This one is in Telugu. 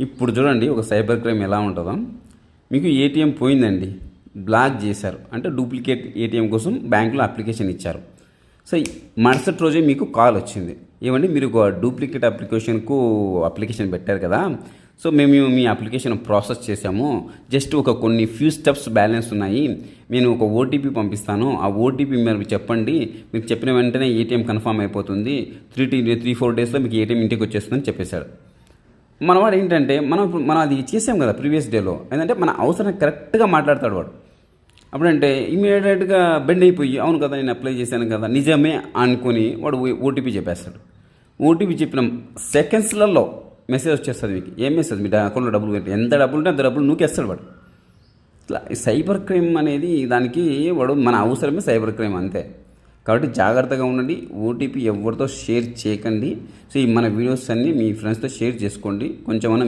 ఇప్పుడు చూడండి ఒక సైబర్ క్రైమ్ ఎలా ఉంటుందో. మీకు ఏటీఎం పోయిందండి, బ్లాక్ చేశారు అంటే డూప్లికేట్ ఏటీఎం కోసం బ్యాంకులో అప్లికేషన్ ఇచ్చారు. సో మరుసటి రోజే మీకు కాల్ వచ్చింది, ఏమండి మీరు ఒక డూప్లికేట్ అప్లికేషన్ పెట్టారు కదా, సో మేము మీ అప్లికేషన్ ప్రాసెస్ చేసాము, జస్ట్ కొన్ని ఫ్యూ స్టెప్స్ బ్యాలెన్స్ ఉన్నాయి, నేను ఒక ఓటీపీ పంపిస్తాను, ఆ ఓటీపీ మీరు చెప్పండి, మీకు చెప్పిన వెంటనే ఏటీఎం కన్ఫర్మ్ అయిపోతుంది, 3-4 డేస్లో మీకు ఏటీఎం ఇంటికి వచ్చేస్తుందని చెప్పేశాడు. మనవాడు ఏంటంటే మనం అది చేసాం కదా ప్రీవియస్ డేలో, ఏంటంటే మన అవసరం కరెక్ట్గా మాట్లాడతాడు వాడు. అప్పుడంటే ఇమీడియట్గా బెండ్ అయిపోయి, అవును కదా నేను అప్లై చేశాను కదా నిజమే అనుకొని వాడు ఓటీపీ చెప్పేస్తాడు. ఓటీపీ చెప్పిన సెకండ్స్లలో మెసేజ్ వచ్చేస్తుంది మీకు. ఏం మెసేజ్? మీ అకౌంట్లో డబ్బులు పెట్టి, ఎంత డబ్బులు ఉంటే అంత డబ్బులు నూకేస్తాడు వాడు. ఇట్లా సైబర్ క్రైమ్ అనేది దానికి వాడు మన అవసరమే సైబర్ క్రైమ్ అంతే. కాబట్టి జాగ్రత్తగా ఉండండి. ఓటీపీ ఎవరితో షేర్ చేయకండి. సో ఈ మన వీడియోస్ అన్నీ మీ ఫ్రెండ్స్తో షేర్ చేసుకోండి, కొంచెమన్నా